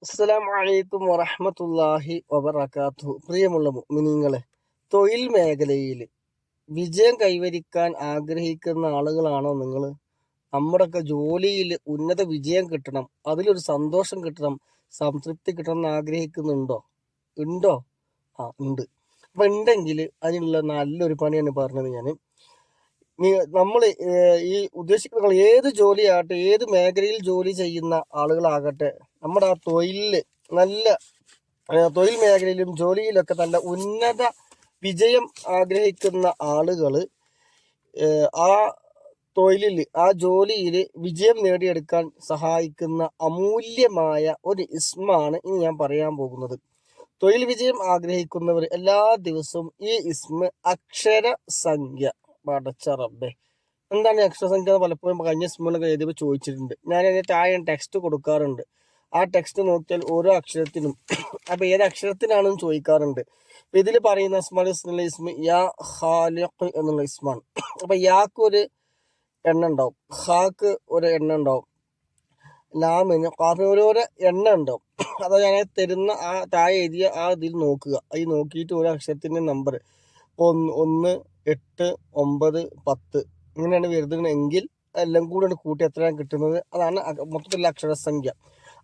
അസ്സലാമു അലൈക്കും വറഹ്മത്തുള്ളാഹി വബറകാതുഹു. പ്രിയമുള്ള മുഅ്മിനീങ്ങളെ, തൊഴിൽ മേഖലയിൽ വിജയം കൈവരിക്കാൻ ആഗ്രഹിക്കുന്ന ആളുകളാണോ നിങ്ങൾ? നമ്മുടെയൊക്കെ ജോലിയിൽ ഉന്നത വിജയം കിട്ടണം, അതിലൊരു സന്തോഷം കിട്ടണം, സംതൃപ്തി കിട്ടണം എന്ന് ആഗ്രഹിക്കുന്നുണ്ടോ? ഉണ്ടോ? ഉണ്ട്. അപ്പൊ ഉണ്ടെങ്കിൽ അതിനുള്ള നല്ലൊരു പണിയാണ് പറഞ്ഞത് ഞാൻ. നമ്മൾ ഈ ഉദ്ദേശിക്കുന്ന ഏത് ജോലിയാകട്ടെ, ഏത് മേഖലയിൽ ജോലി ചെയ്യുന്ന ആളുകളാകട്ടെ, നമ്മുടെ ആ തൊഴിലില് നല്ല തൊഴിൽ മേഖലയിലും ജോലിയിലൊക്കെ നല്ല ഉന്നത വിജയം ആഗ്രഹിക്കുന്ന ആളുകൾ ആ തൊഴിലിൽ, ആ ജോലിയിൽ വിജയം നേടിയെടുക്കാൻ സഹായിക്കുന്ന അമൂല്യമായ ഒരു ഇസ്മാണ് ഇനി ഞാൻ പറയാൻ പോകുന്നത്. തൊഴിൽ വിജയം ആഗ്രഹിക്കുന്നവർ എല്ലാ ദിവസവും ഈ ഇസ്മ അക്ഷരസംഖ്യ, പടച്ച റബ്ബേ, എന്താണ് ഈ അക്ഷരസംഖ്യ എന്ന് പലപ്പോഴും കഴിഞ്ഞ ഇസ്മുകളൊക്കെ എഴുതിയപ്പോൾ ചോദിച്ചിട്ടുണ്ട്. ഞാൻ അതിന് താഴെ ടെക്സ്റ്റ് കൊടുക്കാറുണ്ട്. ആ ടെക്സ്റ്റ് നോക്കിയാൽ ഓരോ അക്ഷരത്തിനും അപ്പൊ ഏത് അക്ഷരത്തിനാണെന്ന് ചോദിക്കാറുണ്ട്. അപ്പൊ ഇതിൽ പറയുന്ന ഇസ്മുൽ ഇസ്മ യാ ഖാലിഖ് എന്നുള്ള ഇസ്മാണ്. അപ്പൊ യാക്ക് ഒരു എണ്ണം ഉണ്ടാവും, ഹാക്ക് ഒരു എണ്ണം ഉണ്ടാവും, ലാമിന് കാഫിന് ഓരോരോ എണ്ണം ഉണ്ടാവും. അത് ഞാൻ തരുന്ന ആ താഴെ എഴുതിയ ആ ഇതിൽ നോക്കുക. അത് നോക്കിയിട്ട് ഓരോ അക്ഷരത്തിന്റെ നമ്പർ 1, 8, 9, 10 ഇങ്ങനെയാണ് വരുന്നതെങ്കിൽ എല്ലാം കൂടെ കൂട്ടി എത്രയാണ് കിട്ടുന്നത്, അതാണ് മൊത്തത്തിലുള്ള അക്ഷരസംഖ്യ.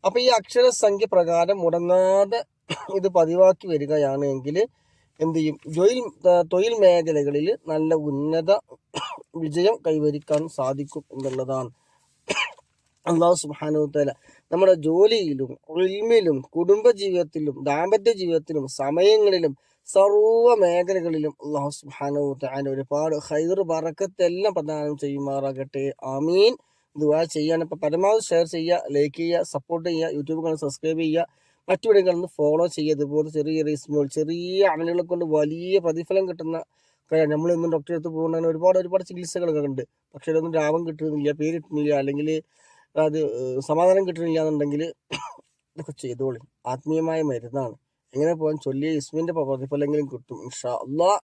അപ്പൊ ഈ അക്ഷരസംഖ്യ പ്രകാരം മുടങ്ങാതെ ഇത് പതിവാക്കി വരികയാണെങ്കിൽ എന്ത് ചെയ്യും? തൊഴിൽ മേഖലകളിൽ നല്ല ഉന്നത വിജയം കൈവരിക്കാൻ സാധിക്കും എന്നുള്ളതാണ്. അല്ലാഹു സുബ്ഹാനഹു വ തആല നമ്മുടെ ജോലിയിലും ഇൽമിലും കുടുംബജീവിതത്തിലും ദാമ്പത്യ ജീവിതത്തിലും സമയങ്ങളിലും സർവ്വ മേഖലകളിലും അല്ലാഹു സുബ്ഹാനഹു വ തആല ഒരുപാട് ഖൈർ ബറക്കത്ത് എല്ലാം പ്രദാനം ചെയ്യുമാറാകട്ടെ. ആമീൻ. ദുആ ചെയ്യാൻ ഇപ്പൊ പരമാവധി ഷെയർ ചെയ്യുക, ലൈക്ക് ചെയ്യുക, സപ്പോർട്ട് ചെയ്യുക, യൂട്യൂബ് കാണാൻ സബ്സ്ക്രൈബ് ചെയ്യുക, മറ്റു വീഡിയോകളൊന്ന് ഫോളോ ചെയ്യുക. ഇതുപോലെ ചെറിയ ചെറിയ ഇസ്മുകൾ, ചെറിയ അമലുകളെ കൊണ്ട് വലിയ പ്രതിഫലം കിട്ടുന്ന കാര്യം. നമ്മളൊന്നും ഡോക്ടറെ അടുത്ത് പോകുന്നതിന് ഒരുപാട് ചികിത്സകളൊക്കെ ഉണ്ട്. പക്ഷെ അതൊന്നും ലാഭം കിട്ടുന്നില്ല, പേര് കിട്ടുന്നില്ല, അല്ലെങ്കിൽ അത് സമാധാനം കിട്ടണില്ല എന്നുണ്ടെങ്കിൽ ഇതൊക്കെ ചെയ്തോളി. ആത്മീയമായ മരുന്നാണ്. എങ്ങനെ പോകാൻ ചൊല്ലിയ ഇസ്മിന്റെ പ്രതിഫലമെങ്കിലും കിട്ടും ഇൻഷാ അല്ലാഹ്.